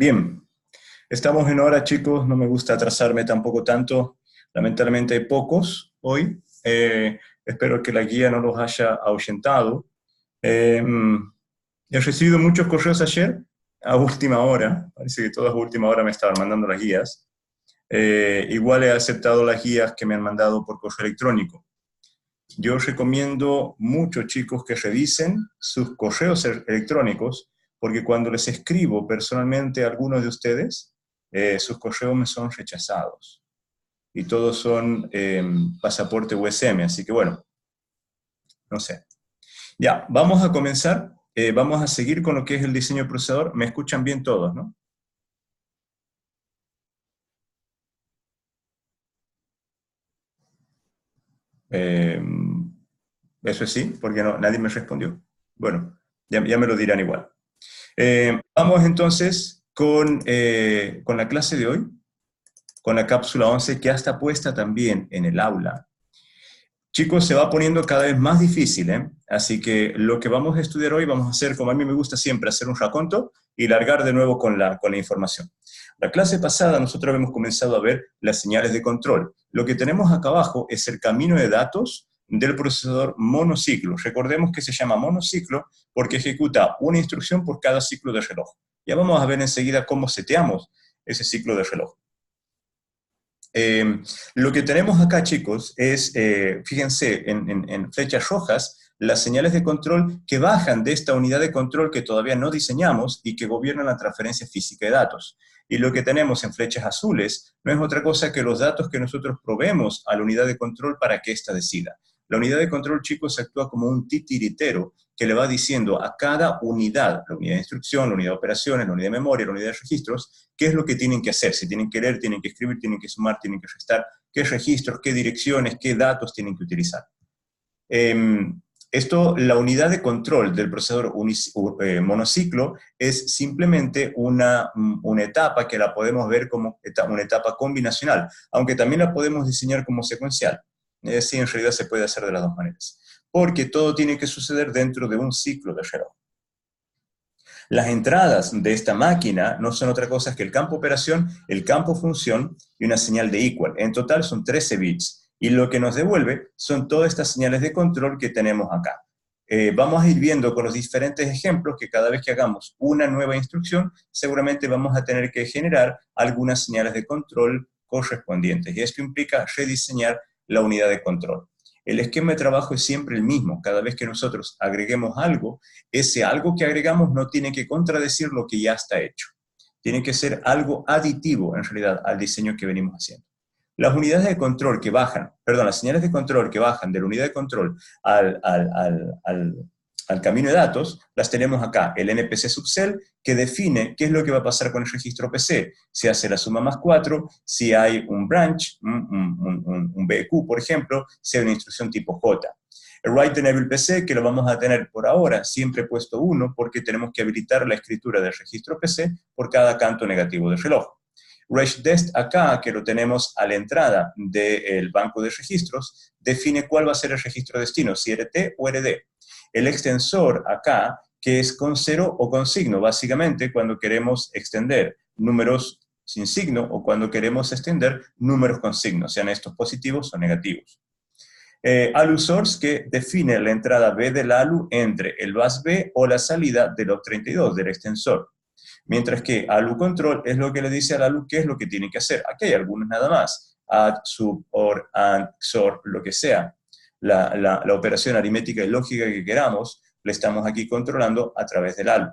Bien, estamos en hora, chicos. No me gusta atrasarme tampoco tanto. Lamentablemente hay pocos hoy. Espero que la guía no los haya ahuyentado. Eh, He recibido muchos correos ayer a última hora. Parece que todas a última hora me estaban mandando las guías. Igual he aceptado las guías que me han mandado por correo electrónico. Yo recomiendo mucho, chicos, que revisen sus correos electrónicos, porque cuando les escribo personalmente a algunos de ustedes, sus correos me son rechazados. Y todos son pasaporte USM, así que bueno, no sé. Ya, vamos a comenzar. Vamos a seguir con lo que es el diseño del procesador. Me escuchan bien todos, ¿no? Eh, Eso es sí, porque no, nadie me respondió. Bueno, ya me lo dirán igual. Vamos entonces con la clase de hoy, con la cápsula 11 que ya está puesta también en el aula. Chicos, se va poniendo cada vez más difícil, ¿eh? Así que lo que vamos a estudiar hoy vamos a hacer, como a mí me gusta siempre, hacer un raconto y largar de nuevo con la información. La clase pasada nosotros hemos comenzado a ver las señales de control. Lo que tenemos acá abajo es el camino de datos del procesador monociclo. Recordemos que se llama monociclo porque ejecuta una instrucción por cada ciclo de reloj. Ya vamos a ver enseguida cómo seteamos ese ciclo de reloj. Lo que tenemos acá, chicos, es, fíjense, en flechas rojas, las señales de control que bajan de esta unidad de control que todavía no diseñamos y que gobierna la transferencia física de datos. Y lo que tenemos en flechas azules no es otra cosa que los datos que nosotros proveemos a la unidad de control para que ésta decida. La unidad de control, chicos, actúa como un titiritero que le va diciendo a cada unidad, la unidad de instrucción, la unidad de operaciones, la unidad de memoria, la unidad de registros, qué es lo que tienen que hacer. Si tienen que leer, tienen que escribir, tienen que sumar, tienen que restar, qué registros, qué direcciones, qué datos tienen que utilizar. Esto, la unidad de control del procesador monociclo es simplemente una etapa que la podemos ver como una etapa combinacional, aunque también la podemos diseñar como secuencial. Es decir, en realidad se puede hacer de las dos maneras, porque todo tiene que suceder dentro de un ciclo de reloj. Las entradas de esta máquina no son otra cosa que el campo operación, el campo función y una señal de equal. En total son 13 bits. Y lo que nos devuelve son todas estas señales de control que tenemos acá. Vamos a ir viendo con los diferentes ejemplos que cada vez que hagamos una nueva instrucción, seguramente vamos a tener que generar algunas señales de control correspondientes. Y esto implica rediseñar la unidad de control. El esquema de trabajo es siempre el mismo. Cada vez que nosotros agreguemos algo, ese algo que agregamos no tiene que contradecir lo que ya está hecho. Tiene que ser algo aditivo, en realidad, al diseño que venimos haciendo. Las unidades de control que bajan, perdón, las señales de control que bajan de la unidad de control al camino de datos, las tenemos acá, el NPC subcell, que define qué es lo que va a pasar con el registro PC, si hace la suma más 4, si hay un branch, un BQ, por ejemplo, si hay una instrucción tipo J. El write enable PC, que lo vamos a tener por ahora siempre puesto 1, porque tenemos que habilitar la escritura del registro PC por cada canto negativo del reloj. RegDest acá, que lo tenemos a la entrada del banco de registros, define cuál va a ser el registro destino, si RT o RD. El extensor acá, que es con cero o con signo, básicamente cuando queremos extender números sin signo o cuando queremos extender números con signo, sean estos positivos o negativos. ALU source, que define la entrada B del ALU entre el bus B o la salida del OP32, del extensor. Mientras que ALU control es lo que le dice al ALU qué es lo que tiene que hacer. Aquí hay algunos nada más. Add, sub, or, and, XOR, lo que sea. La operación aritmética y lógica que queramos, le estamos aquí controlando a través del ALU.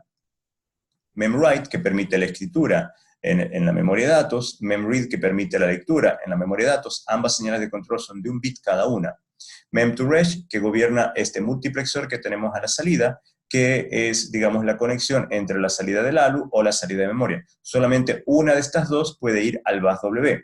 MemWrite, que permite la escritura en la memoria de datos. MemRead, que permite la lectura en la memoria de datos. Ambas señales de control son de un bit cada una. Mem2Reg, que gobierna este multiplexor que tenemos a la salida, que es, digamos, la conexión entre la salida del ALU o la salida de memoria. Solamente una de estas dos puede ir al bus W.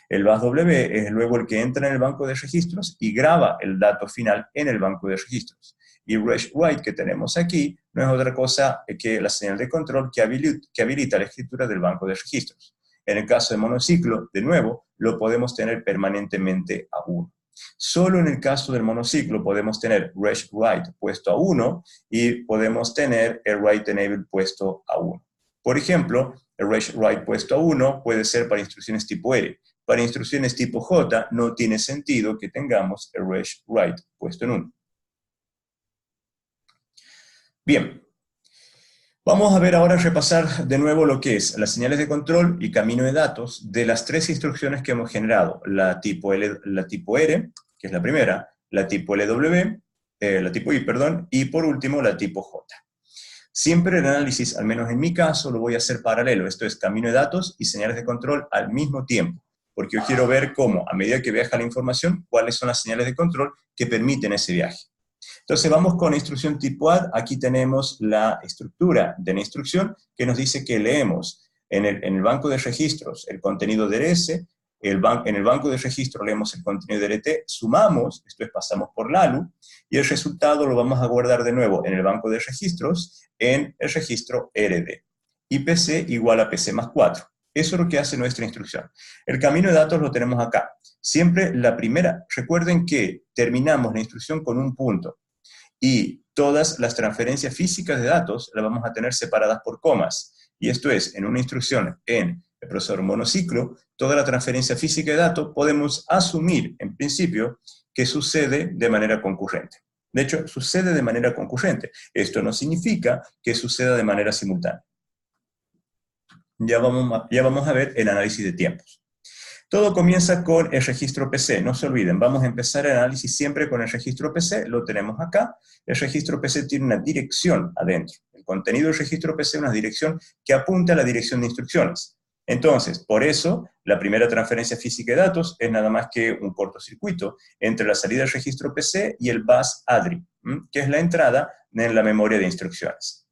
El bus W es luego el que entra en el banco de registros y graba el dato final en el banco de registros. Y RegWrite, que tenemos aquí, no es otra cosa que la señal de control que habilita la escritura del banco de registros. En el caso de monociclo, de nuevo, lo podemos tener permanentemente a 1. Solo en el caso del monociclo podemos tener RegWrite puesto a 1 y podemos tener el write enable puesto a 1. Por ejemplo, erase write puesto a 1 puede ser para instrucciones tipo R. Para instrucciones tipo J no tiene sentido que tengamos erase write puesto en 1. Bien, vamos a ver ahora, repasar de nuevo lo que es las señales de control y camino de datos de las tres instrucciones que hemos generado. La tipo R, que es la primera, la tipo LW, la tipo I, perdón, y por último la tipo J. Siempre el análisis, al menos en mi caso, lo voy a hacer paralelo. Esto es camino de datos y señales de control al mismo tiempo, porque yo quiero ver cómo, a medida que viaja la información, cuáles son las señales de control que permiten ese viaje. Entonces vamos con la instrucción tipo add. Aquí tenemos la estructura de la instrucción que nos dice que leemos en el banco de registros el contenido de RS, en el banco de registro leemos el contenido de RT, sumamos, esto es pasamos por LALU, y el resultado lo vamos a guardar de nuevo en el banco de registros, en el registro RD. Y PC igual a PC más 4. Eso es lo que hace nuestra instrucción. El camino de datos lo tenemos acá. Siempre la primera, recuerden que terminamos la instrucción con un punto, y todas las transferencias físicas de datos las vamos a tener separadas por comas. Y esto es, en una instrucción en el procesador monociclo, toda la transferencia física de datos podemos asumir, en principio, que sucede de manera concurrente. De hecho, sucede de manera concurrente. Esto no significa que suceda de manera simultánea. Ya vamos a ver el análisis de tiempos. Todo comienza con el registro PC, no se olviden, vamos a empezar el análisis siempre con el registro PC, lo tenemos acá. El registro PC tiene una dirección adentro. El contenido del registro PC es una dirección que apunta a la dirección de instrucciones. Entonces, por eso, la primera transferencia física de datos es nada más que un cortocircuito entre la salida del registro PC y el bus ADRI, que es la entrada en la memoria de instrucciones.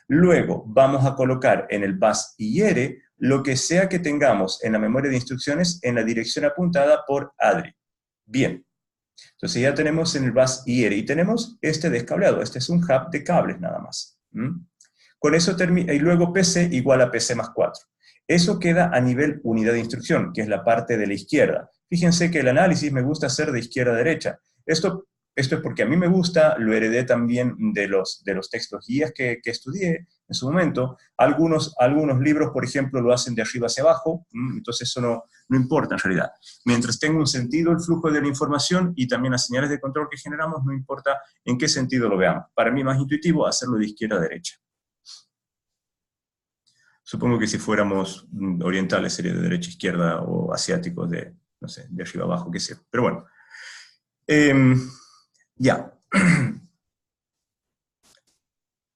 Luego vamos a colocar en el bus IR lo que sea que tengamos en la memoria de instrucciones en la dirección apuntada por ADRI. Bien, entonces ya tenemos en el bus IR y tenemos este descableado, este es un hub de cables nada más. Con eso termina, y luego PC igual a PC más 4. Eso queda a nivel unidad de instrucción, que es la parte de la izquierda. Fíjense que el análisis me gusta hacer de izquierda a derecha. Esto es porque a mí me gusta, lo heredé también de los textos guías que estudié en su momento. Algunos libros, por ejemplo, lo hacen de arriba hacia abajo, entonces eso no importa en realidad. Mientras tenga un sentido el flujo de la información y también las señales de control que generamos, no importa en qué sentido lo veamos. Para mí es más intuitivo hacerlo de izquierda a derecha. Supongo que si fuéramos orientales sería de derecha a izquierda o asiáticos de, no sé, de arriba abajo, qué sé. Pero bueno. Ya.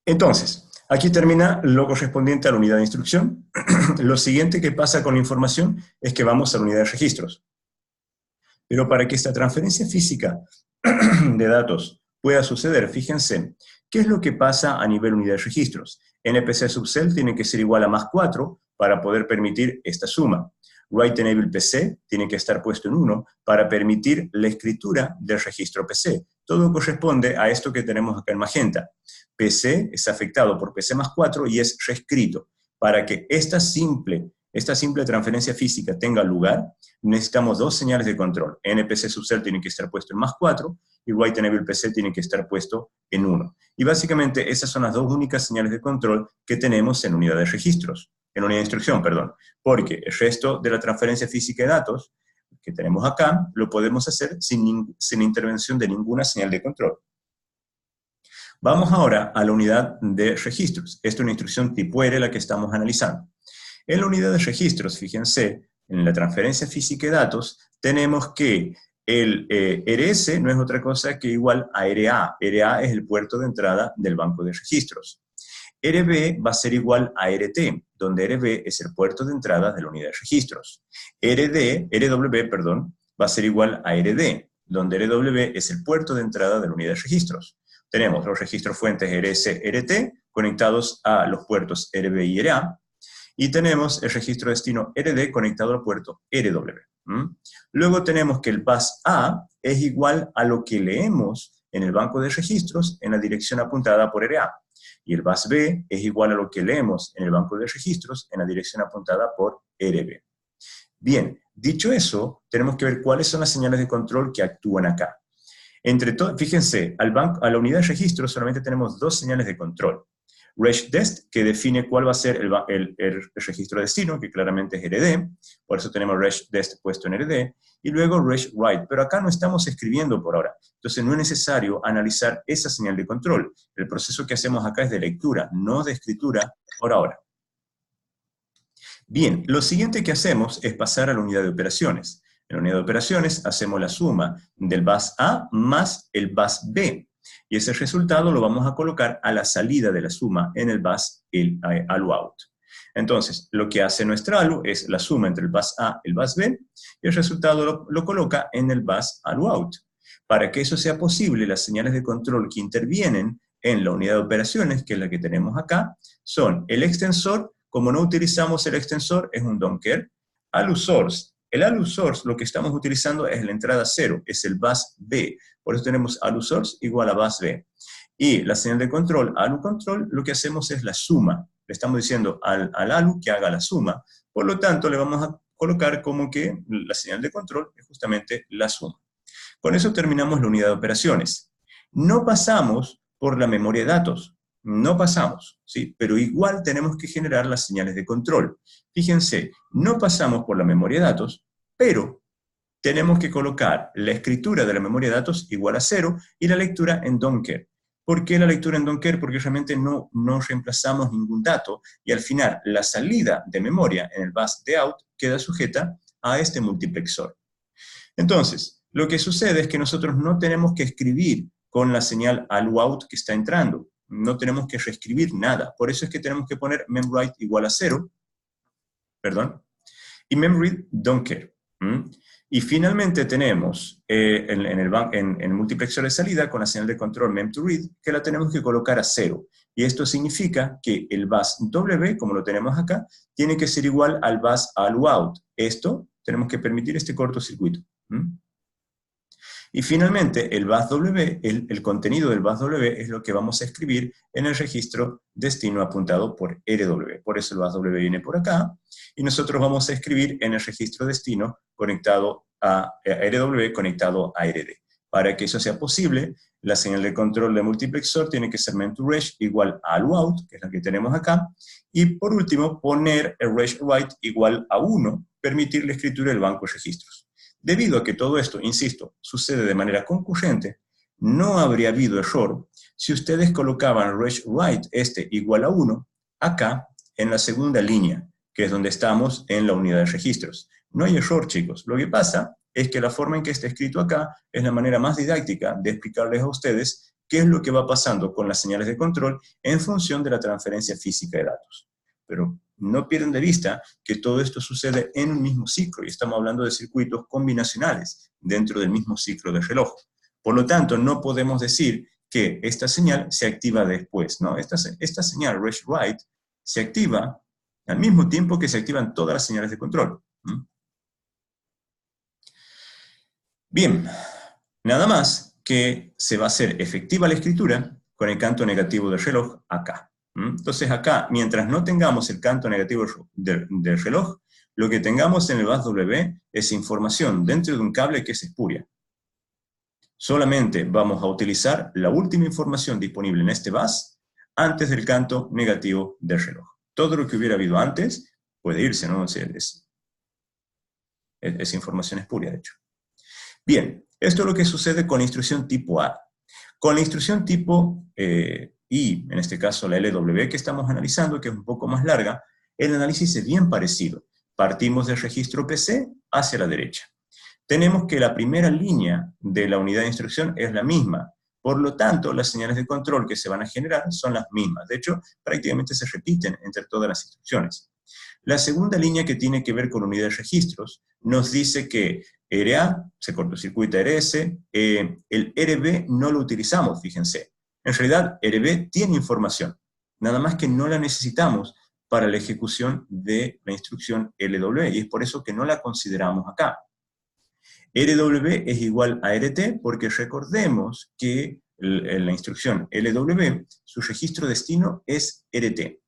Entonces, aquí termina lo correspondiente a la unidad de instrucción. Lo siguiente que pasa con la información es que vamos a la unidad de registros. Pero para que esta transferencia física de datos pueda suceder, fíjense, ¿qué es lo que pasa a nivel unidad de registros? NPC subcell tiene que ser igual a más 4 para poder permitir esta suma. Write enable PC tiene que estar puesto en 1 para permitir la escritura del registro PC. Todo corresponde a esto que tenemos acá en magenta. PC es afectado por PC más 4 y es reescrito. Para que esta simple transferencia física tenga lugar, necesitamos dos señales de control. NPC subcell tiene que estar puesto en más 4 y write enable PC tiene que estar puesto en 1. Y básicamente esas son las dos únicas señales de control que tenemos en unidad de registros, en unidad de instrucción, perdón, porque el resto de la transferencia física de datos que tenemos acá lo podemos hacer sin intervención de ninguna señal de control. Vamos ahora a la unidad de registros. Esta es una instrucción tipo R la que estamos analizando. En la unidad de registros, fíjense, en la transferencia física de datos, tenemos que el RS no es otra cosa que igual a RA. RA es el puerto de entrada del banco de registros. RB va a ser igual a RT, donde RB es el puerto de entrada de la unidad de registros. RW, va a ser igual a RD, donde RW es el puerto de entrada de la unidad de registros. Tenemos los registros fuentes RS, RT, conectados a los puertos RB y RA, y tenemos el registro destino RD conectado al puerto RW. Luego tenemos que el bus A es igual a lo que leemos en el banco de registros en la dirección apuntada por RA. Y el bus B es igual a lo que leemos en el banco de registros en la dirección apuntada por RB. Bien, dicho eso, tenemos que ver cuáles son las señales de control que actúan acá. Fíjense, a la unidad de registros solamente tenemos dos señales de control. regdest, que define cuál va a ser el registro de destino, que claramente es RD, por eso tenemos regdest puesto en RD, y luego regwrite, pero acá no estamos escribiendo por ahora, entonces no es necesario analizar esa señal de control. El proceso que hacemos acá es de lectura, no de escritura por ahora. Bien, lo siguiente que hacemos es pasar a la unidad de operaciones. En la unidad de operaciones hacemos la suma del bus A más el bus B, y ese resultado lo vamos a colocar a la salida de la suma en el bus ALU-out. Entonces, lo que hace nuestra ALU es la suma entre el bus A y el bus B, y el resultado lo coloca en el bus ALU-out. Para que eso sea posible, las señales de control que intervienen en la unidad de operaciones, que es la que tenemos acá, son el extensor. Como no utilizamos el extensor, es un don't care. ALU source. El ALU source lo que estamos utilizando es la entrada 0, es el bus B. Por eso tenemos ALU source igual a bus B. Y la señal de control, ALU control, lo que hacemos es la suma. Le estamos diciendo al ALU que haga la suma. Por lo tanto, le vamos a colocar como que la señal de control es justamente la suma. Con eso terminamos la unidad de operaciones. No pasamos por la memoria de datos. No pasamos, ¿sí? Pero igual tenemos que generar las señales de control. Fíjense, no pasamos por la memoria de datos, pero tenemos que colocar la escritura de la memoria de datos igual a 0 y la lectura en don't care. ¿Por qué la lectura en don't care? Porque realmente no reemplazamos ningún dato y al final la salida de memoria en el bus de out queda sujeta a este multiplexor. Entonces, lo que sucede es que nosotros no tenemos que escribir con la señal ALU-out que está entrando. No tenemos que reescribir nada. Por eso es que tenemos que poner memWrite igual a 0, perdón, y memRead don't care. Y finalmente tenemos en el multiplexor de salida con la señal de control mem2read, que la tenemos que colocar a 0. Y esto significa que el bus W, como lo tenemos acá, tiene que ser igual al bus ALU-out. Esto tenemos que permitir este cortocircuito. Y finalmente, el bus W, el contenido del bus W es lo que vamos a escribir en el registro destino apuntado por RW. Por eso el bus W viene por acá, y nosotros vamos a escribir en el registro destino conectado a RW conectado a RD. Para que eso sea posible, la señal de control de multiplexor tiene que ser mem2reg igual a ALU-out, que es la que tenemos acá, y por último, poner el regwrite igual a 1, permitir la escritura del banco de registros. Debido a que todo esto, insisto, sucede de manera concurrente, no habría habido error si ustedes colocaban regwrite igual a 1 acá en la segunda línea, que es donde estamos en la unidad de registros. No hay error, chicos. Lo que pasa es que la forma en que está escrito acá es la manera más didáctica de explicarles a ustedes qué es lo que va pasando con las señales de control en función de la transferencia física de datos. Pero no pierdan de vista que todo esto sucede en un mismo ciclo, y estamos hablando de circuitos combinacionales dentro del mismo ciclo de reloj. Por lo tanto, no podemos decir que esta señal se activa después, ¿no? Esta señal, regwrite, se activa al mismo tiempo que se activan todas las señales de control. Bien, nada más que se va a hacer efectiva la escritura con el canto negativo del reloj acá. Entonces acá, mientras no tengamos el canto negativo del reloj, lo que tengamos en el bus W es información dentro de un cable que es espuria. Solamente vamos a utilizar la última información disponible en este bus antes del canto negativo del reloj. Todo lo que hubiera habido antes puede irse, ¿no? Es información espuria, de hecho. Bien, esto es lo que sucede con la instrucción tipo A. Con la instrucción tipo I, en este caso la LW que estamos analizando, que es un poco más larga, el análisis es bien parecido. Partimos del registro PC hacia la derecha. Tenemos que la primera línea de la unidad de instrucción es la misma. Por lo tanto, las señales de control que se van a generar son las mismas. De hecho, prácticamente se repiten entre todas las instrucciones. La segunda línea, que tiene que ver con unidad de registros, nos dice que RA se cortocircuita RS, el RB no lo utilizamos, fíjense. En realidad, RB tiene información, nada más que no la necesitamos para la ejecución de la instrucción LW, y es por eso que no la consideramos acá. RW es igual a RT, porque recordemos que en la instrucción LW, su registro destino es RT.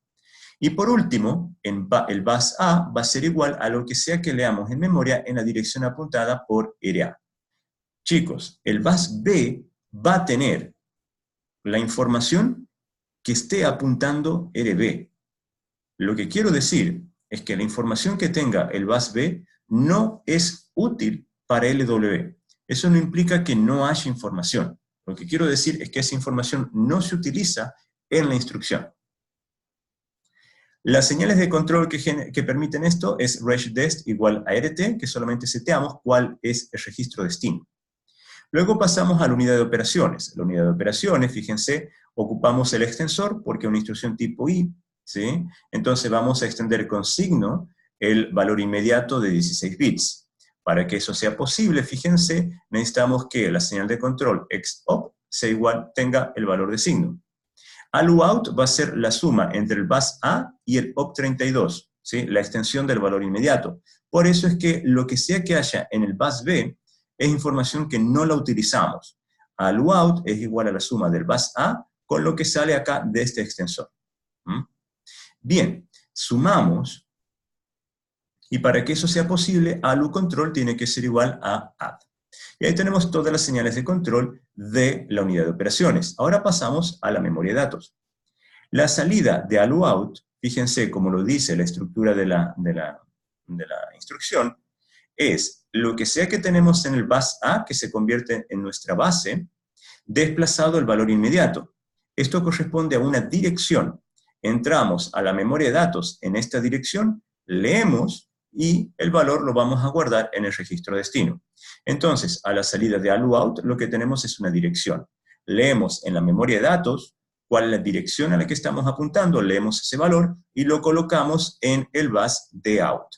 Y por último, el bus A va a ser igual a lo que sea que leamos en memoria en la dirección apuntada por RA. Chicos, el bus B va a tener la información que esté apuntando RB. Lo que quiero decir es que la información que tenga el bus B no es útil para LW. Eso no implica que no haya información. Lo que quiero decir es que esa información no se utiliza en la instrucción. Las señales de control que permiten esto es regdest igual a RT, que solamente seteamos cuál es el registro destino. Luego pasamos a la unidad de operaciones. La unidad de operaciones, fíjense, ocupamos el extensor porque es una instrucción tipo I, ¿sí? Entonces vamos a extender con signo el valor inmediato de 16 bits. Para que eso sea posible, fíjense, necesitamos que la señal de control XOP tenga el valor de signo. ALU-OUT va a ser la suma entre el bus A y el OP32, ¿sí? La extensión del valor inmediato. Por eso es que lo que sea que haya en el bus B es información que no la utilizamos. ALU-OUT es igual a la suma del bus A con lo que sale acá de este extensor. Bien, sumamos, y para que eso sea posible, ALU-control tiene que ser igual a add. Y ahí tenemos todas las señales de control de la unidad de operaciones. Ahora pasamos a la memoria de datos. La salida de ALU-OUT, fíjense como lo dice la estructura de la instrucción, es lo que sea que tenemos en el bus A, que se convierte en nuestra base, desplazado el valor inmediato. Esto corresponde a una dirección. Entramos a la memoria de datos en esta dirección, leemos y el valor lo vamos a guardar en el registro destino. Entonces, a la salida de ALU-OUT lo que tenemos es una dirección. Leemos en la memoria de datos cuál es la dirección a la que estamos apuntando, leemos ese valor y lo colocamos en el bus de out.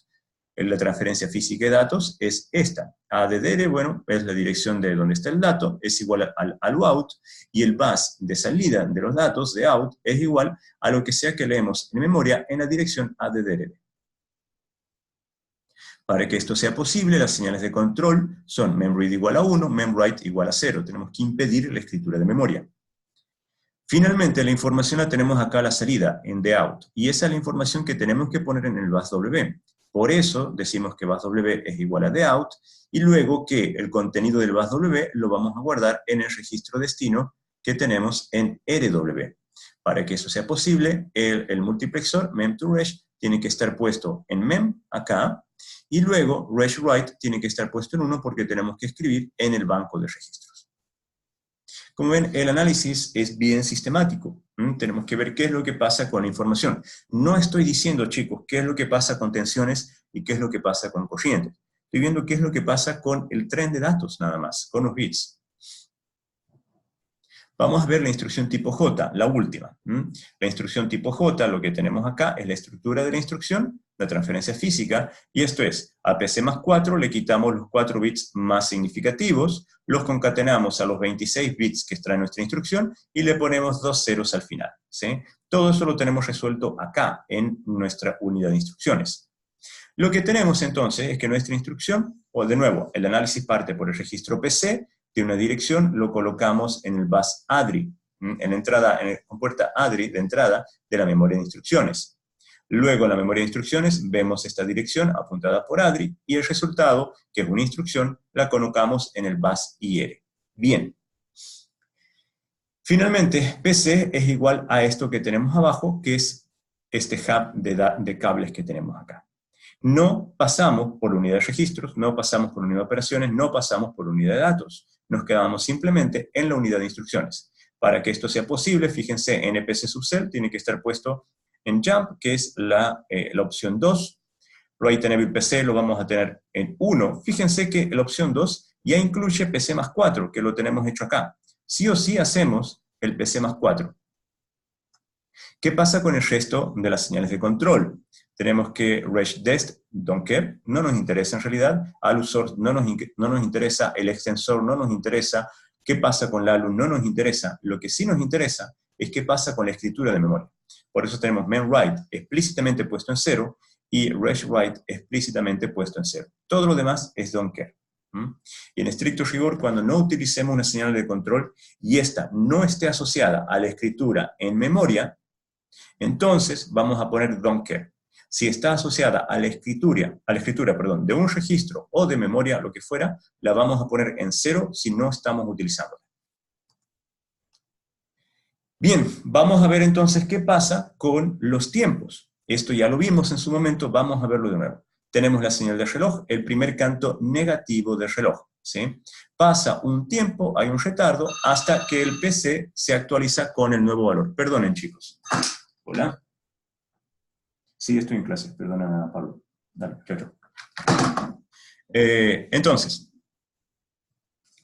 La transferencia física de datos es esta. ADDR, bueno, es la dirección de donde está el dato, es igual al ALU-OUT, y el bus de salida de los datos, de out, es igual a lo que sea que leemos en memoria en la dirección ADDR. Para que esto sea posible, las señales de control son memread igual a 1, memwrite igual a 0. Tenemos que impedir la escritura de memoria. Finalmente, la información la tenemos acá a la salida, en the out, y esa es la información que tenemos que poner en el bus W. Por eso decimos que bus W es igual a the out, y luego que el contenido del bus W lo vamos a guardar en el registro destino que tenemos en RW. Para que eso sea posible, el multiplexor mem2reg tiene que estar puesto en mem, acá, y luego regwrite tiene que estar puesto en 1 porque tenemos que escribir en el banco de registros. Como ven, el análisis es bien sistemático. Tenemos que ver qué es lo que pasa con la información. No estoy diciendo, chicos, qué es lo que pasa con tensiones y qué es lo que pasa con corrientes. Estoy viendo qué es lo que pasa con el tren de datos, nada más, con los bits. Vamos a ver la instrucción tipo J, la última. La instrucción tipo J, lo que tenemos acá es la estructura de la instrucción, la transferencia física, y esto es, a PC más 4 le quitamos los 4 bits más significativos, los concatenamos a los 26 bits que trae nuestra instrucción, y le ponemos 2 ceros al final, ¿sí? Todo eso lo tenemos resuelto acá, en nuestra unidad de instrucciones. Lo que tenemos entonces es que nuestra instrucción, o de nuevo, el análisis parte por el registro PC, de una dirección, lo colocamos en el bus ADRI, en la entrada, en la compuerta ADRI de entrada de la memoria de instrucciones. Luego en la memoria de instrucciones vemos esta dirección apuntada por ADRI y el resultado, que es una instrucción, la colocamos en el bus IR. Bien. Finalmente, PC es igual a esto que tenemos abajo, que es este hub de cables que tenemos acá. No pasamos por unidad de registros, no pasamos por unidad de operaciones, no pasamos por unidad de datos. Nos quedamos simplemente en la unidad de instrucciones. Para que esto sea posible, fíjense, NPC subcell tiene que estar puesto en jump, que es la opción 2. Write enable PC lo vamos a tener en 1. Fíjense que la opción 2 ya incluye PC más 4, que lo tenemos hecho acá. Sí o sí hacemos el PC más 4. ¿Qué pasa con el resto de las señales de control? Tenemos que regdest, don't care, no nos interesa en realidad, ALU-source no nos interesa, el extensor no nos interesa, ¿qué pasa con la ALU? No nos interesa. Lo que sí nos interesa es qué pasa con la escritura de memoria. Por eso tenemos memwrite explícitamente puesto en 0 y regwrite explícitamente puesto en 0. Todo lo demás es don't care. Y en estricto rigor, cuando no utilicemos una señal de control y esta no esté asociada a la escritura en memoria, entonces vamos a poner don't care. Si está asociada a la escritura, de un registro o de memoria, lo que fuera, la vamos a poner en 0 si no estamos utilizándola. Bien, vamos a ver entonces qué pasa con los tiempos. Esto ya lo vimos en su momento, vamos a verlo de nuevo. Tenemos la señal de reloj, el primer canto negativo del reloj, ¿sí? Pasa un tiempo, hay un retardo, hasta que el PC se actualiza con el nuevo valor. Perdonen, chicos. Hola. Sí, estoy en clase, perdona, Pablo. Dale, chao, chao. Entonces,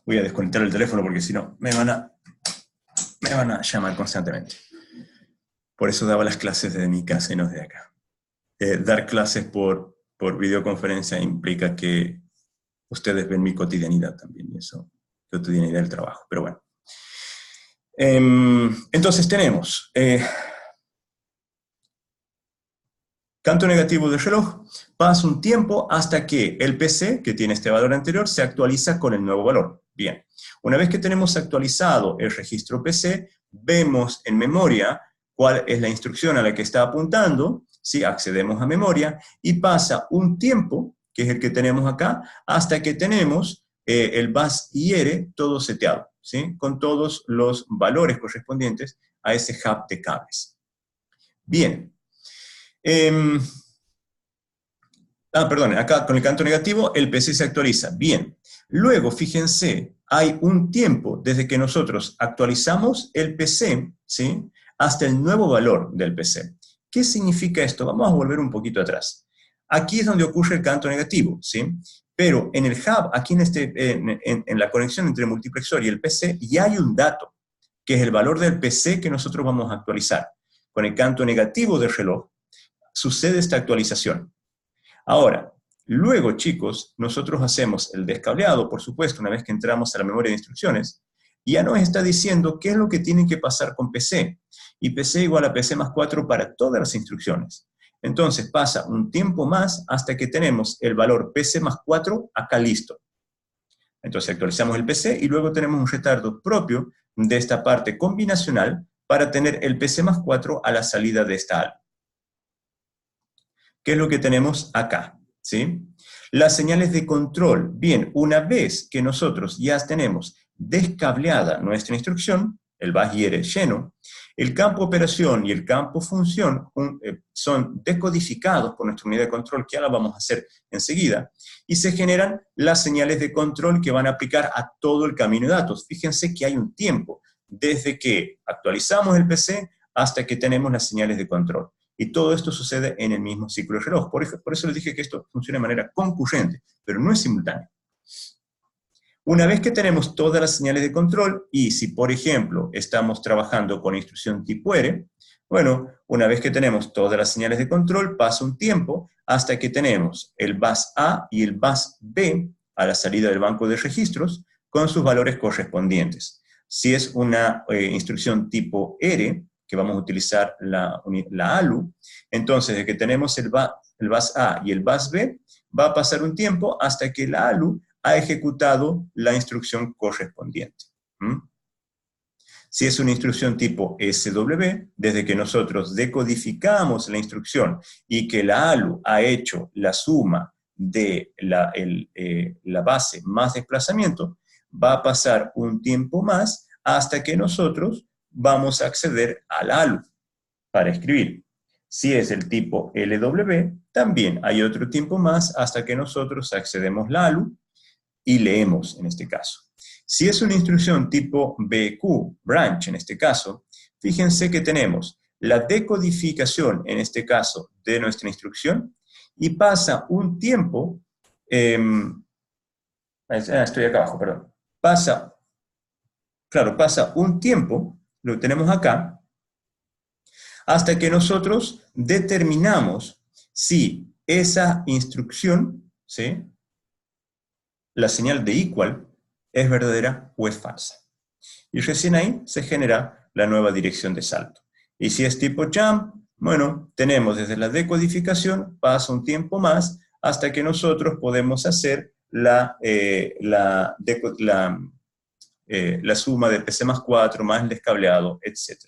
voy a desconectar el teléfono porque si no me van a llamar constantemente. Por eso daba las clases desde mi casa y no desde acá. Dar clases por videoconferencia implica que ustedes ven mi cotidianidad también, y eso, cotidianidad del trabajo, pero bueno. Entonces tenemos canto negativo del reloj, pasa un tiempo hasta que el PC, que tiene este valor anterior, se actualiza con el nuevo valor. Bien, una vez que tenemos actualizado el registro PC, vemos en memoria cuál es la instrucción a la que está apuntando, ¿sí? Accedemos a memoria y pasa un tiempo, que es el que tenemos acá, hasta que tenemos el bus IR todo seteado, ¿sí? Con todos los valores correspondientes a ese hub de cables. Bien. Perdón, acá con el canto negativo el PC se actualiza. Bien. Luego, fíjense, hay un tiempo desde que nosotros actualizamos el PC, ¿sí? Hasta el nuevo valor del PC. ¿Qué significa esto? Vamos a volver un poquito atrás. Aquí es donde ocurre el canto negativo, ¿sí? Pero en el hub, aquí en la conexión entre el multiplexor y el PC, ya hay un dato, que es el valor del PC que nosotros vamos a actualizar. Con el canto negativo del reloj, sucede esta actualización. Ahora, luego, chicos, nosotros hacemos el descableado, por supuesto, una vez que entramos a la memoria de instrucciones, y ya nos está diciendo qué es lo que tiene que pasar con PC. Y PC igual a PC más 4 para todas las instrucciones. Entonces pasa un tiempo más hasta que tenemos el valor PC más 4 acá listo. Entonces actualizamos el PC y luego tenemos un retardo propio de esta parte combinacional para tener el PC más 4 a la salida de esta ALU. ¿Qué es lo que tenemos acá? ¿Sí? Las señales de control. Bien, una vez que nosotros ya tenemos descableada nuestra instrucción, el bus IR lleno, el campo operación y el campo función son decodificados por nuestra unidad de control, que ahora vamos a hacer enseguida, y se generan las señales de control que van a aplicar a todo el camino de datos. Fíjense que hay un tiempo desde que actualizamos el PC hasta que tenemos las señales de control. Y todo esto sucede en el mismo ciclo de reloj. Por eso les dije que esto funciona de manera concurrente, pero no es simultáneo. Una vez que tenemos todas las señales de control, y si, por ejemplo, estamos trabajando con instrucción tipo R, bueno, una vez que tenemos todas las señales de control, pasa un tiempo hasta que tenemos el bus A y el bus B a la salida del banco de registros con sus valores correspondientes. Si es una instrucción tipo R, que vamos a utilizar la ALU, entonces de que tenemos el bus A y el bus B, va a pasar un tiempo hasta que la ALU ha ejecutado la instrucción correspondiente. Si es una instrucción tipo SW, desde que nosotros decodificamos la instrucción y que la ALU ha hecho la suma de la base más desplazamiento, va a pasar un tiempo más hasta que nosotros vamos a acceder al ALU para escribir. Si es el tipo LW, también hay otro tiempo más hasta que nosotros accedemos al ALU y leemos en este caso. Si es una instrucción tipo BQ, branch en este caso, fíjense que tenemos la decodificación en este caso de nuestra instrucción y pasa un tiempo, estoy acá abajo, perdón, pasa un tiempo, lo tenemos acá, hasta que nosotros determinamos si esa instrucción, ¿sí?, la señal de equal, es verdadera o es falsa. Y recién ahí se genera la nueva dirección de salto. Y si es tipo jump, bueno, tenemos desde la decodificación, pasa un tiempo más, hasta que nosotros podemos hacer la suma de PC más 4, más el descableado, etc.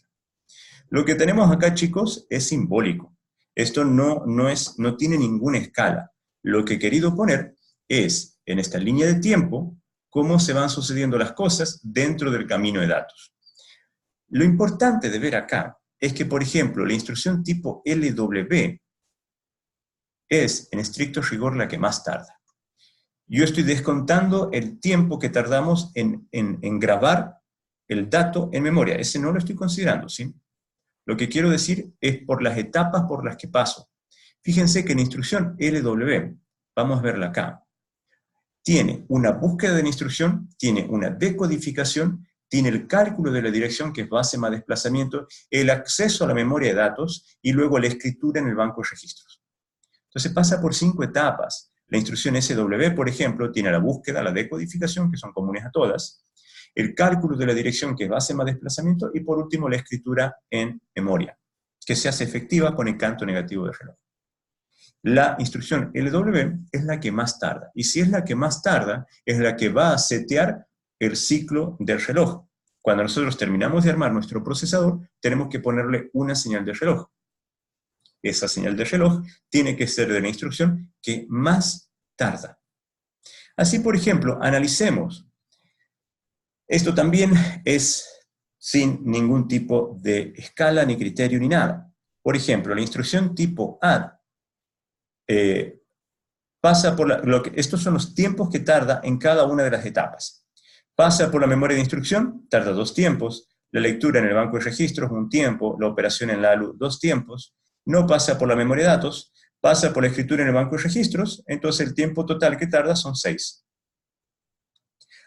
Lo que tenemos acá, chicos, es simbólico. Esto no tiene ninguna escala. Lo que he querido poner es, en esta línea de tiempo, cómo se van sucediendo las cosas dentro del camino de datos. Lo importante de ver acá es que, por ejemplo, la instrucción tipo LW es, en estricto rigor, la que más tarda. Yo estoy descontando el tiempo que tardamos en grabar el dato en memoria. Ese no lo estoy considerando, ¿sí? Lo que quiero decir es por las etapas por las que paso. Fíjense que en la instrucción LW, vamos a verla acá, tiene una búsqueda de la instrucción, tiene una decodificación, tiene el cálculo de la dirección, que es base más desplazamiento, el acceso a la memoria de datos y luego la escritura en el banco de registros. Entonces pasa por 5 etapas. La instrucción SW, por ejemplo, tiene la búsqueda, la decodificación, que son comunes a todas, el cálculo de la dirección, que es base más desplazamiento, y por último la escritura en memoria, que se hace efectiva con el canto negativo del reloj. La instrucción LW es la que más tarda, y si es la que más tarda, es la que va a setear el ciclo del reloj. Cuando nosotros terminamos de armar nuestro procesador, tenemos que ponerle una señal de reloj. Esa señal de reloj tiene que ser de la instrucción que más tarda. Así, por ejemplo, analicemos. Esto también es sin ningún tipo de escala, ni criterio, ni nada. Por ejemplo, la instrucción tipo add pasa por estos son los tiempos que tarda en cada una de las etapas. Pasa por la memoria de instrucción, tarda 2 tiempos, la lectura en el banco de registros, 1 tiempo, la operación en la ALU, 2 tiempos, no pasa por la memoria de datos, pasa por la escritura en el banco de registros, entonces el tiempo total que tarda son 6.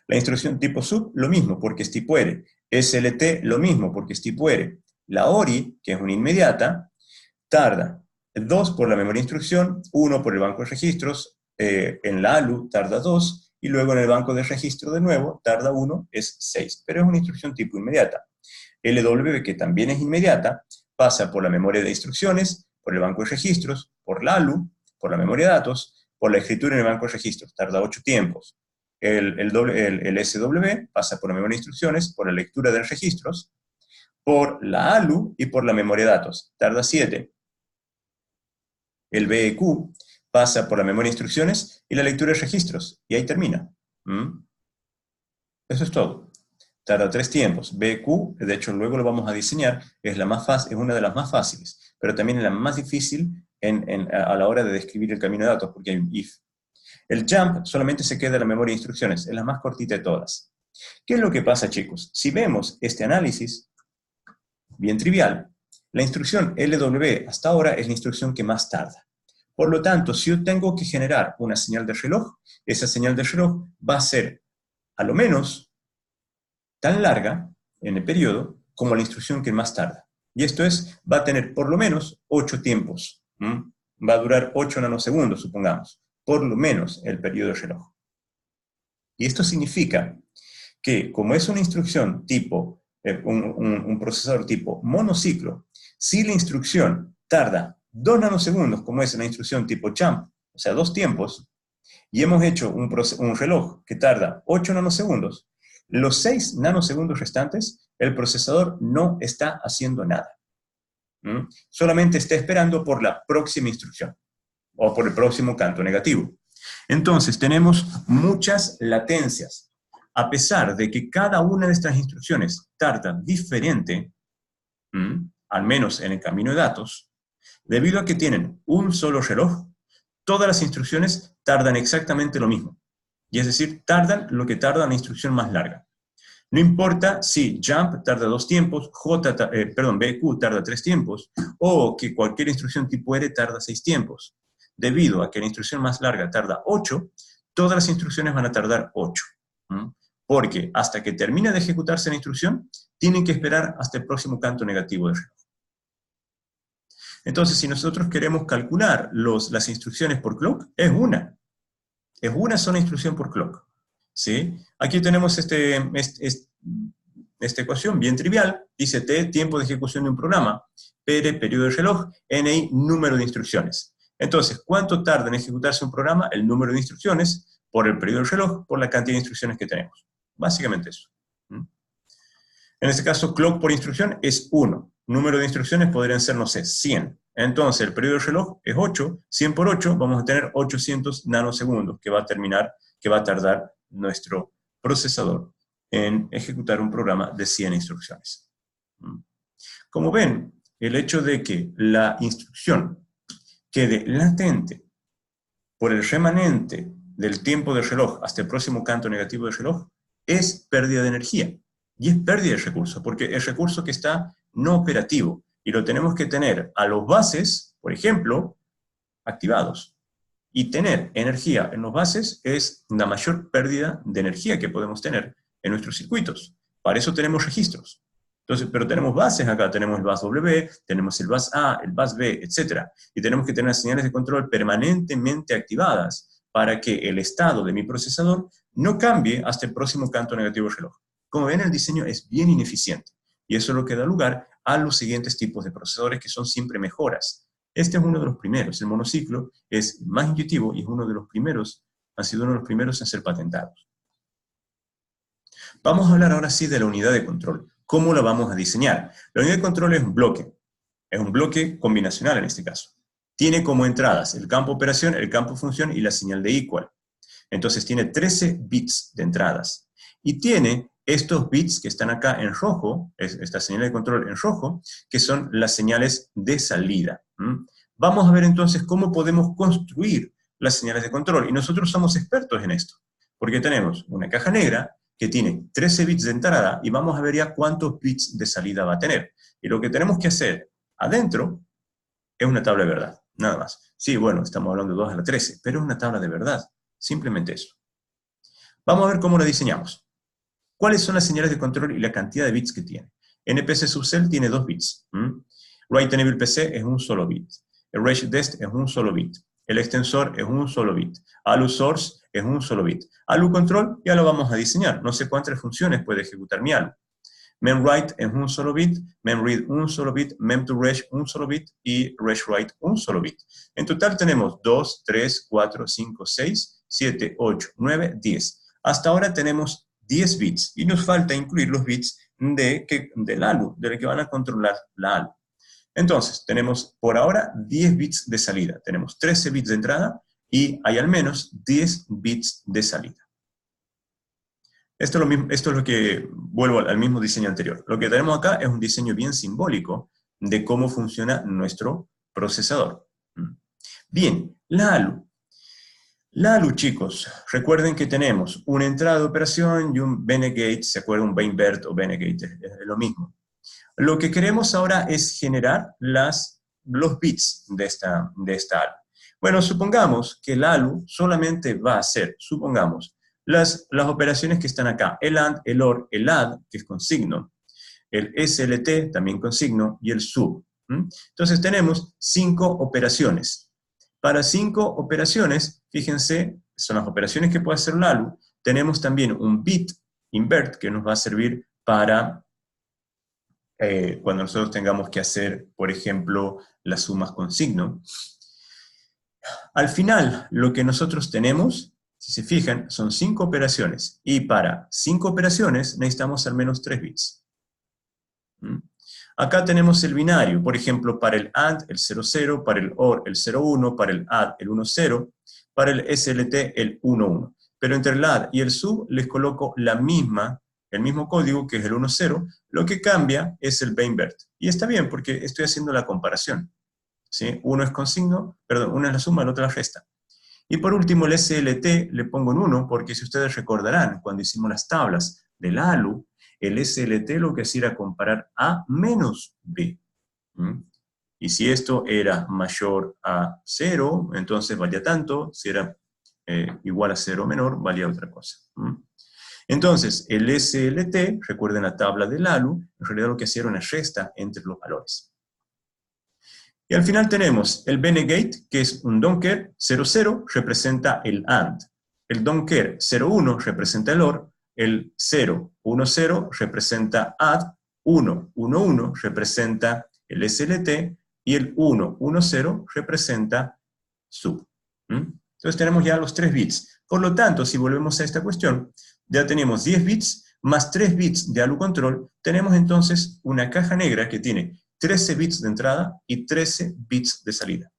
La instrucción tipo sub, lo mismo, porque es tipo R. SLT, lo mismo, porque es tipo R. La ORI, que es una inmediata, tarda 2 por la memoria de instrucción, 1 por el banco de registros, en la ALU tarda 2, y luego en el banco de registro de nuevo tarda 1, es 6. Pero es una instrucción tipo inmediata. LW, que también es inmediata, pasa por la memoria de instrucciones, por el banco de registros, por la ALU, por la memoria de datos, por la escritura en el banco de registros, tarda 8 tiempos. El SW pasa por la memoria de instrucciones, por la lectura de registros, por la ALU y por la memoria de datos, tarda 7. El BEQ pasa por la memoria de instrucciones y la lectura de registros, y ahí termina. Eso es todo. Tarda 3 tiempos. BEQ, de hecho luego lo vamos a diseñar, es una de las más fáciles, pero también es la más difícil a la hora de describir el camino de datos, porque hay un if. El jump solamente se queda en la memoria de instrucciones, es la más cortita de todas. ¿Qué es lo que pasa, chicos? Si vemos este análisis, bien trivial, la instrucción LW hasta ahora es la instrucción que más tarda. Por lo tanto, si yo tengo que generar una señal de reloj, esa señal de reloj va a ser, a lo menos, tan larga en el periodo como la instrucción que más tarda. Y esto es, va a tener por lo menos 8 tiempos. Va a durar 8 nanosegundos, supongamos. Por lo menos el periodo de reloj. Y esto significa que, como es una instrucción tipo, un procesador tipo monociclo, si la instrucción tarda 2 nanosegundos, como es la instrucción tipo jump, o sea, 2 tiempos, y hemos hecho un reloj que tarda 8 nanosegundos, los 6 nanosegundos restantes, el procesador no está haciendo nada. Solamente está esperando por la próxima instrucción, o por el próximo canto negativo. Entonces, tenemos muchas latencias. A pesar de que cada una de estas instrucciones tarda diferente, al menos en el camino de datos, debido a que tienen un solo reloj, todas las instrucciones tardan exactamente lo mismo. Y es decir, tardan lo que tarda la instrucción más larga. No importa si jump tarda 2 tiempos, BQ tarda 3 tiempos, o que cualquier instrucción tipo R tarda 6 tiempos. Debido a que la instrucción más larga tarda 8, todas las instrucciones van a tardar 8. Porque hasta que termine de ejecutarse la instrucción, tienen que esperar hasta el próximo canto negativo del reloj. Entonces, si nosotros queremos calcular las instrucciones por clock, es una sola instrucción por clock. ¿Sí? Aquí tenemos esta ecuación bien trivial, dice T, tiempo de ejecución de un programa, P, periodo de reloj, NI, número de instrucciones. Entonces, ¿cuánto tarda en ejecutarse un programa? El número de instrucciones por el periodo del reloj, por la cantidad de instrucciones que tenemos. Básicamente eso. En este caso, clock por instrucción es 1. Número de instrucciones podrían ser, no sé, 100. Entonces, el periodo del reloj es 8. 100 por 8, vamos a tener 800 nanosegundos que va a tardar nuestro procesador en ejecutar un programa de 100 instrucciones. Como ven, el hecho de que la instrucción quede latente por el remanente del tiempo del reloj hasta el próximo canto negativo del reloj es pérdida de energía. Y es pérdida de recurso, porque el recurso que está no operativo. Y lo tenemos que tener a los bases, por ejemplo, activados. Y tener energía en los bases es la mayor pérdida de energía que podemos tener en nuestros circuitos. Para eso tenemos registros. Entonces, pero tenemos bases acá, tenemos el bus W, tenemos el bus A, el bus B, etc. Y tenemos que tener las señales de control permanentemente activadas para que el estado de mi procesador no cambie hasta el próximo canto negativo del reloj. Como ven, el diseño es bien ineficiente. Y eso es lo que da lugar a los siguientes tipos de procesadores que son siempre mejoras. Este es uno de los primeros. El monociclo es más intuitivo y es uno de los primeros, ha sido uno de los primeros en ser patentados. Vamos a hablar ahora sí de la unidad de control. ¿Cómo la vamos a diseñar? La unidad de control es un bloque combinacional en este caso. Tiene como entradas el campo operación, el campo función y la señal de equal. Entonces tiene 13 bits de entradas. Y tiene estos bits que están acá en rojo, esta señal de control en rojo, que son las señales de salida. Vamos a ver entonces cómo podemos construir las señales de control. Y nosotros somos expertos en esto, porque tenemos una caja negra que tiene 13 bits de entrada y vamos a ver ya cuántos bits de salida va a tener. Y lo que tenemos que hacer adentro es una tabla de verdad, nada más. Sí, bueno, estamos hablando de 2 a la 13, pero es una tabla de verdad, simplemente eso. Vamos a ver cómo la diseñamos. ¿Cuáles son las señales de control y la cantidad de bits que tiene? NPC subcell tiene 2 bits. Write Enable PC es un solo bit. El RegDest es un solo bit. El extensor es un solo bit. ALU Source es un solo bit. ALU Control ya lo vamos a diseñar. No sé cuántas funciones puede ejecutar mi ALU. MemWrite es un solo bit, MemRead un solo bit, Mem2Reg un solo bit y RegWrite un solo bit. En total tenemos 2, 3, 4, 5, 6, 7, 8, 9, 10. Hasta ahora tenemos 10 bits y nos falta incluir los bits del ALU, del que van a controlar la ALU. Entonces, tenemos por ahora 10 bits de salida. Tenemos 13 bits de entrada y hay al menos 10 bits de salida. Esto es lo que vuelvo al mismo diseño anterior. Lo que tenemos acá es un diseño bien simbólico de cómo funciona nuestro procesador. Bien, la ALU. La ALU, chicos, recuerden que tenemos una entrada de operación y un Benegate, ¿se acuerdan? Un Bainbert o Benegate, es lo mismo. Lo que queremos ahora es generar los bits de esta ALU. Bueno, supongamos que el ALU solamente va a hacer, supongamos, las operaciones que están acá, el AND, el OR, el ADD, que es con signo, el SLT, también con signo, y el SUB. Entonces tenemos 5 operaciones. Para 5 operaciones, fíjense, son las operaciones que puede hacer la ALU, tenemos también un bit invert que nos va a servir para cuando nosotros tengamos que hacer, por ejemplo, las sumas con signo. Al final, lo que nosotros tenemos, si se fijan, son 5 operaciones, y para 5 operaciones necesitamos al menos 3 bits. Acá tenemos el binario, por ejemplo, para el AND, el 00, para el OR, el 01, para el ADD, el 10, para el SLT, el 11. Pero entre el ADD y el SUB les coloco el mismo código, que es el 10, lo que cambia es el Bainbert. Y está bien, porque estoy haciendo la comparación. ¿Sí? Uno es con signo, perdón, una es la suma, el otro la resta. Y por último, el SLT le pongo en 1, porque si ustedes recordarán, cuando hicimos las tablas del ALU, el SLT lo que hacía era comparar A menos B. Y si esto era mayor a 0, entonces valía tanto, si era igual a 0 o menor, valía otra cosa. Entonces, el SLT, recuerden la tabla del ALU, en realidad lo que hacía era una resta entre los valores. Y al final tenemos el Benegate, que es un don't care, 00 representa el AND. El don't care 01 representa el OR, el 0, 10 representa ADD, 1, 11 representa el SLT, y el 1, 10 representa SUB. Entonces tenemos ya los 3 bits. Por lo tanto, si volvemos a esta cuestión, ya tenemos 10 bits más 3 bits de ALU control, tenemos entonces una caja negra que tiene 13 bits de entrada y 13 bits de salida.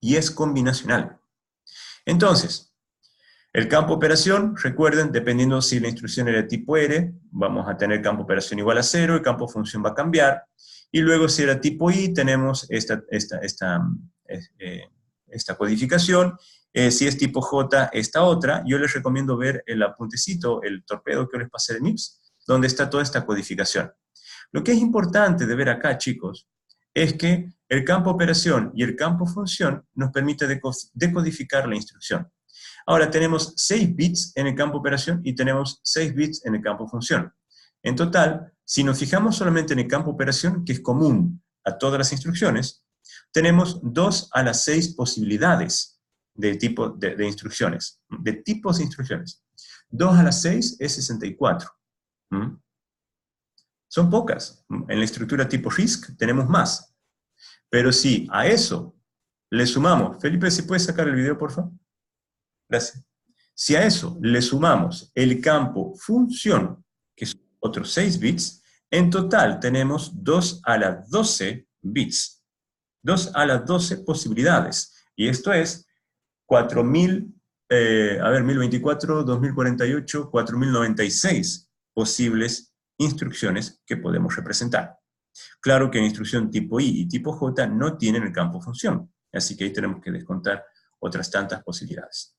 Y es combinacional. Entonces, El campo operación, recuerden, dependiendo si la instrucción era de tipo R, vamos a tener campo operación igual a 0, el campo función va a cambiar, y luego si era tipo I, tenemos esta codificación, si es tipo J, esta otra. Yo les recomiendo ver el apuntecito, el torpedo que les pasé de MIPS, donde está toda esta codificación. Lo que es importante de ver acá, chicos, es que el campo operación y el campo función nos permite decodificar la instrucción. Ahora tenemos 6 bits en el campo operación y tenemos 6 bits en el campo función. En total, si nos fijamos solamente en el campo operación, que es común a todas las instrucciones, tenemos 2 a la 6 posibilidades de instrucciones, de tipos de instrucciones. 2 a la 6 es 64. Son pocas. En la estructura tipo RISC tenemos más. Pero si a eso le sumamos, Felipe, ¿si puedes sacar el video, por favor? Gracias. Si a eso le sumamos el campo función, que son otros 6 bits, en total tenemos 2 a la 12 bits. 2 a las 12 posibilidades. Y esto es 1024, 2048, 4096 posibles instrucciones que podemos representar. Claro que en instrucción tipo I y tipo J no tienen el campo función, así que ahí tenemos que descontar otras tantas posibilidades.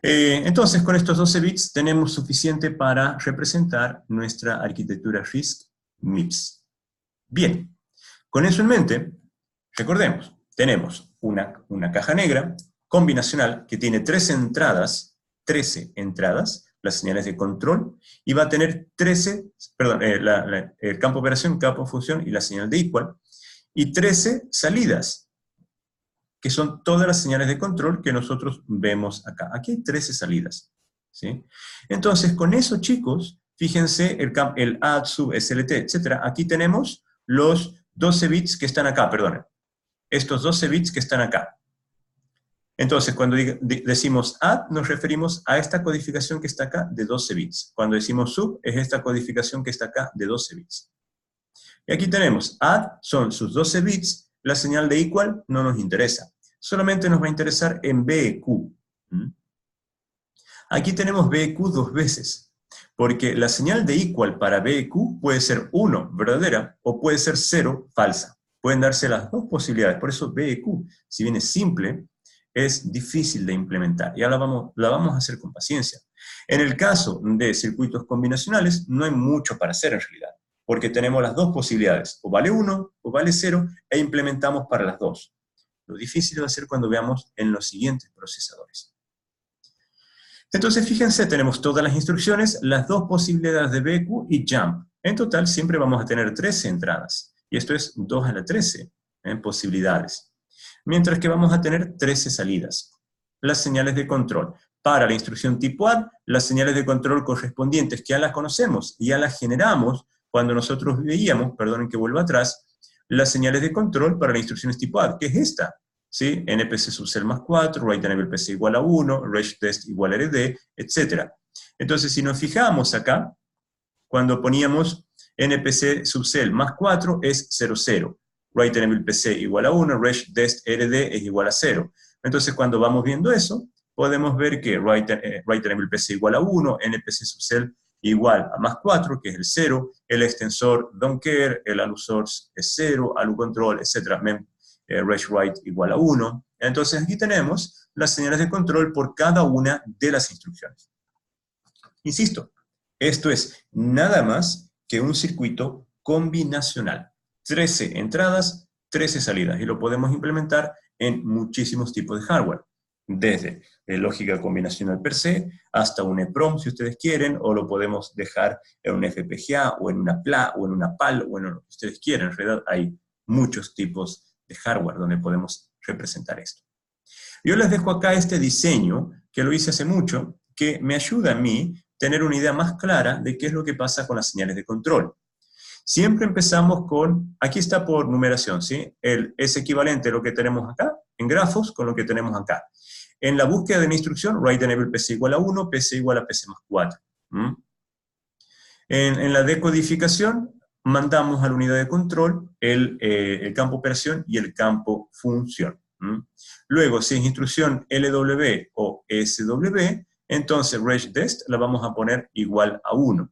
Entonces, con estos 12 bits tenemos suficiente para representar nuestra arquitectura RISC MIPS. Bien, con eso en mente, recordemos, tenemos una caja negra combinacional que tiene 13 entradas, las señales de control, y va a tener el campo operación, campo función y la señal de equal, y 13 salidas, que son todas las señales de control que nosotros vemos acá. Aquí hay 13 salidas, ¿sí? Entonces, con eso, chicos, fíjense el add, sub, SLT, etc. Aquí tenemos los 12 bits que están acá, perdonen. Estos 12 bits que están acá. Entonces, cuando decimos add, nos referimos a esta codificación que está acá de 12 bits. Cuando decimos sub, es esta codificación que está acá de 12 bits. Y aquí tenemos add, son sus 12 bits, la señal de equal no nos interesa. Solamente nos va a interesar en BEQ. Aquí tenemos BEQ 2 veces, porque la señal de equal para BEQ puede ser 1, verdadera, o puede ser 0, falsa. Pueden darse las dos posibilidades, por eso BEQ, si bien es simple, es difícil de implementar, y ahora la vamos a hacer con paciencia. En el caso de circuitos combinacionales, no hay mucho para hacer en realidad, porque tenemos las dos posibilidades, o vale 1 o vale 0, e implementamos para las dos. Lo difícil va a ser cuando veamos en los siguientes procesadores. Entonces, fíjense, tenemos todas las instrucciones, las dos posibilidades de BEQ y jump. En total, siempre vamos a tener 13 entradas, y esto es 2 a la 13 en posibilidades. Mientras que vamos a tener 13 salidas. Las señales de control. Para la instrucción tipo add, las señales de control correspondientes, que ya las conocemos, ya las generamos cuando nosotros veíamos, perdonen que vuelva atrás, las señales de control para las instrucciones tipo add, que es esta, ¿sí? NPC subcell más 4, write enable PC igual a 1, regtest igual a RD, etc. Entonces, si nos fijamos acá, cuando poníamos NPC subcell más 4 es 0, 0. Write enable PC igual a 1, regtest RD es igual a 0. Entonces, cuando vamos viendo eso, podemos ver que write enable PC igual a 1, NPC subcell igual a más 4, que es el 0, el extensor don't care, el alu source es 0, alu control, etc. Write igual a 1. Entonces aquí tenemos las señales de control por cada una de las instrucciones. Insisto, esto es nada más que un circuito combinacional. 13 entradas, 13 salidas, y lo podemos implementar en muchísimos tipos de hardware. Desde lógica combinacional per se, hasta un EPROM si ustedes quieren, o lo podemos dejar en un FPGA, o en una PLA, o en una PAL, o en lo que ustedes quieran. En realidad hay muchos tipos de hardware donde podemos representar esto. Yo les dejo acá este diseño, que lo hice hace mucho, que me ayuda a mí tener una idea más clara de qué es lo que pasa con las señales de control. Siempre empezamos con, aquí está por numeración, ¿sí? Es equivalente a lo que tenemos acá, en grafos, con lo que tenemos acá. En la búsqueda de la instrucción, write enable PC igual a 1, PC igual a PC más 4. En la decodificación, mandamos a la unidad de control el campo operación y el campo función. ¿Mm? Luego, si es instrucción LW o SW, entonces regDest la vamos a poner igual a 1.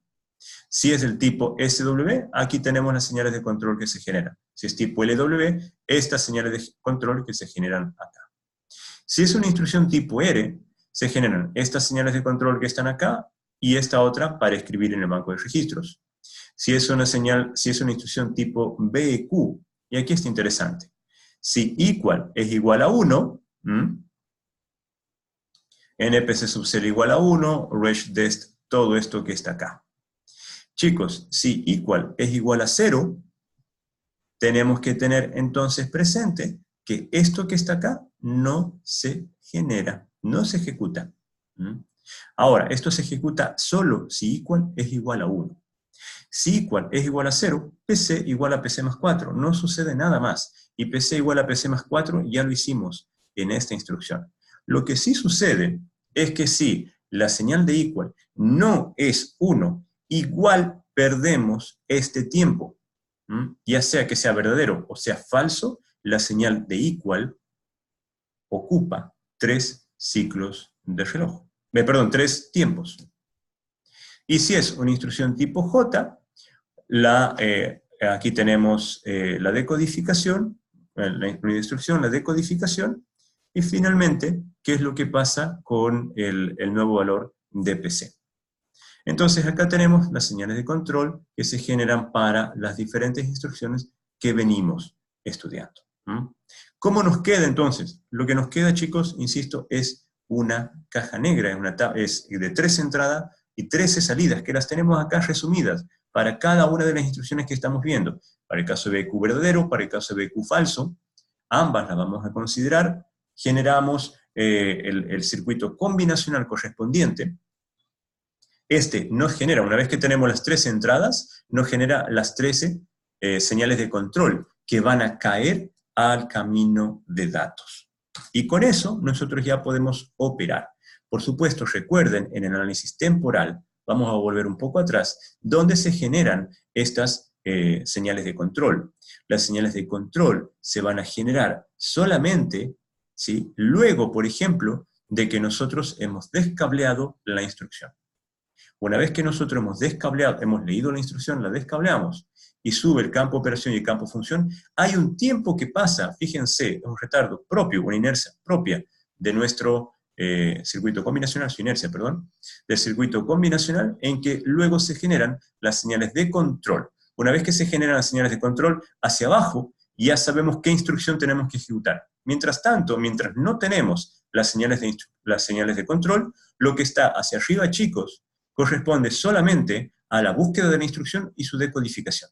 Si es del tipo SW, aquí tenemos las señales de control que se generan. Si es tipo LW, estas señales de control que se generan acá. Si es una instrucción tipo R, se generan estas señales de control que están acá y esta otra para escribir en el banco de registros. Si es una instrucción tipo BEQ, y aquí está interesante. Si equal es igual a 1, npc subcell igual a 1, regDest, todo esto que está acá. Chicos, si equal es igual a 0, tenemos que tener entonces presente que esto que está acá no se genera, no se ejecuta. Ahora, esto se ejecuta solo si equal es igual a 1. Si equal es igual a 0, PC igual a PC más 4. No sucede nada más. Y PC igual a PC más 4 ya lo hicimos en esta instrucción. Lo que sí sucede es que si la señal de equal no es 1, igual perdemos este tiempo. Ya sea que sea verdadero o sea falso, la señal de equal ocupa 3 ciclos de reloj. Perdón, 3 tiempos. Y si es una instrucción tipo J, aquí tenemos la decodificación, la instrucción, la decodificación, y finalmente, ¿qué es lo que pasa con el nuevo valor de PC? Entonces acá tenemos las señales de control que se generan para las diferentes instrucciones que venimos estudiando. ¿Cómo nos queda entonces? Lo que nos queda, chicos, insisto, es una caja negra, es de 3 entradas y 13 salidas, que las tenemos acá resumidas para cada una de las instrucciones que estamos viendo. Para el caso de BQ verdadero, para el caso de BQ falso, ambas las vamos a considerar. Generamos el circuito combinacional correspondiente. Este nos genera, una vez que tenemos las 13 entradas, nos genera las 13 señales de control que van a caer al camino de datos. Y con eso nosotros ya podemos operar. Por supuesto, recuerden, en el análisis temporal, vamos a volver un poco atrás, donde se generan estas señales de control. Las señales de control se van a generar solamente, ¿sí?, luego, por ejemplo, de que nosotros hemos descableado la instrucción. Una vez que nosotros hemos leído la instrucción, la descableamos y sube el campo operación y el campo función, hay un tiempo que pasa, fíjense, es un retardo propio, una inercia propia de nuestro circuito combinacional, su inercia, perdón, del circuito combinacional, en que luego se generan las señales de control. Una vez que se generan las señales de control, hacia abajo ya sabemos qué instrucción tenemos que ejecutar. Mientras tanto, mientras no tenemos las señales de control, lo que está hacia arriba, chicos, corresponde solamente a la búsqueda de la instrucción y su decodificación.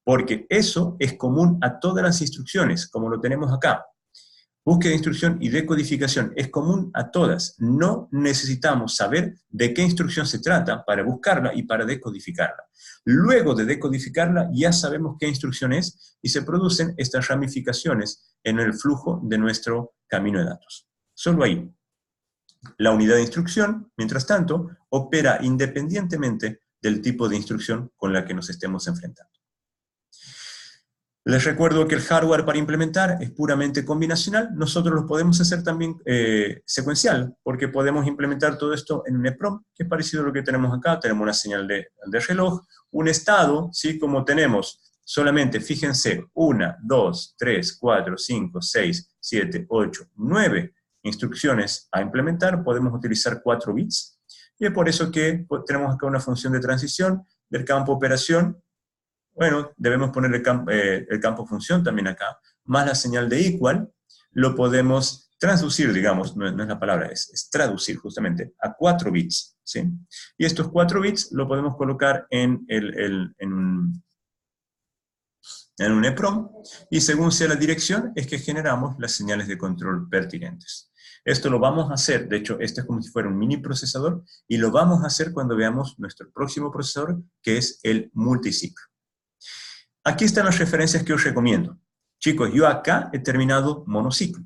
Porque eso es común a todas las instrucciones, como lo tenemos acá. Búsqueda de instrucción y decodificación es común a todas. No necesitamos saber de qué instrucción se trata para buscarla y para decodificarla. Luego de decodificarla ya sabemos qué instrucción es y se producen estas ramificaciones en el flujo de nuestro camino de datos. Solo ahí. La unidad de instrucción, mientras tanto, opera independientemente del tipo de instrucción con la que nos estemos enfrentando. Les recuerdo que el hardware para implementar es puramente combinacional. Nosotros lo podemos hacer también secuencial, porque podemos implementar todo esto en un EEPROM, que es parecido a lo que tenemos acá. Tenemos una señal de reloj, un estado, ¿sí? Como tenemos solamente, fíjense, 1, 2, 3, 4, 5, 6, 7, 8, 9 instrucciones a implementar, podemos utilizar 4 bits, y es por eso que tenemos acá una función de transición del campo operación. Bueno, debemos poner el campo función también acá, más la señal de equal, lo podemos traducir, digamos, no es la palabra, es traducir justamente, a 4 bits, ¿sí? Y estos 4 bits lo podemos colocar en un EEPROM, y según sea la dirección, es que generamos las señales de control pertinentes. Esto lo vamos a hacer, de hecho, este es como si fuera un mini procesador, y lo vamos a hacer cuando veamos nuestro próximo procesador, que es el multiciclo. Aquí están las referencias que os recomiendo. Chicos, yo acá he terminado monociclo.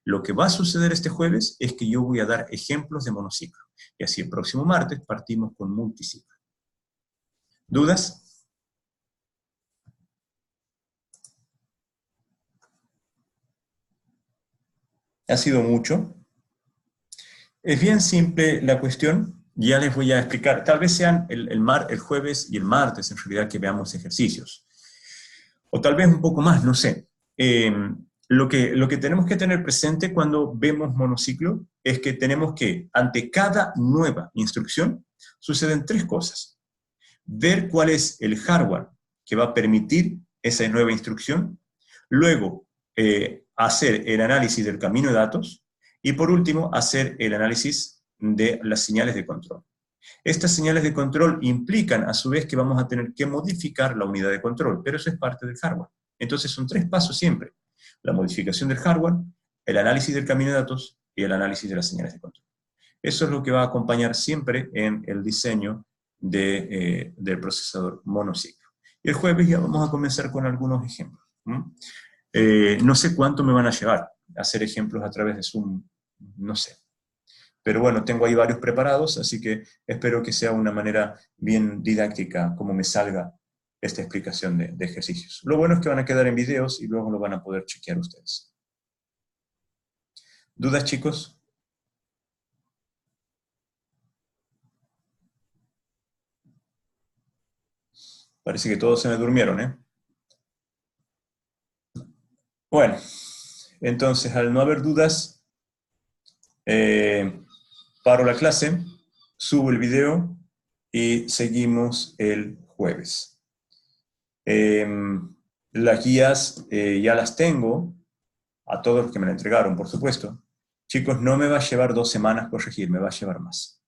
Lo que va a suceder este jueves es que yo voy a dar ejemplos de monociclo. Y así el próximo martes partimos con multiciclo. ¿Dudas? Ha sido mucho. Es bien simple la cuestión, ya les voy a explicar. Tal vez sean el jueves y el martes, en realidad, que veamos ejercicios. O tal vez un poco más, no sé. Lo que tenemos que tener presente cuando vemos monociclo es que tenemos que, ante cada nueva instrucción, suceden tres cosas. Ver cuál es el hardware que va a permitir esa nueva instrucción, luego hacer el análisis del camino de datos, y por último, hacer el análisis de las señales de control. Estas señales de control implican a su vez que vamos a tener que modificar la unidad de control, pero eso es parte del hardware. Entonces son tres pasos siempre: la modificación del hardware, el análisis del camino de datos y el análisis de las señales de control. Eso es lo que va a acompañar siempre en el diseño del procesador monociclo. Y el jueves ya vamos a comenzar con algunos ejemplos. No sé cuánto me van a llevar a hacer ejemplos a través de Zoom, no sé. Pero bueno, tengo ahí varios preparados, así que espero que sea una manera bien didáctica como me salga esta explicación de ejercicios. Lo bueno es que van a quedar en videos y luego lo van a poder chequear ustedes. ¿Dudas, chicos? Parece que todos se me durmieron, ¿eh? Bueno, entonces al no haber dudas, paro la clase, subo el video y seguimos el jueves. Las guías ya las tengo, a todos los que me la entregaron, por supuesto. Chicos, no me va a llevar 2 semanas corregir, me va a llevar más.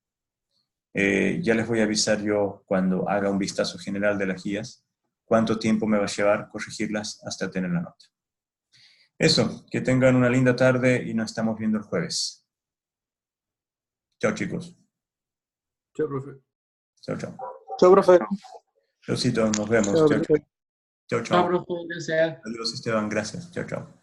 Ya les voy a avisar yo cuando haga un vistazo general de las guías, cuánto tiempo me va a llevar corregirlas hasta tener la nota. Eso, que tengan una linda tarde y nos estamos viendo el jueves. Chao, chicos. Chao, profe. Chao, chao. Chao, profe. Chaucito, nos vemos. Chao, Chao, profe. chao. Chao, Chao, chao. profe. Gracias. Adiós, Esteban. Gracias. Chao, chao.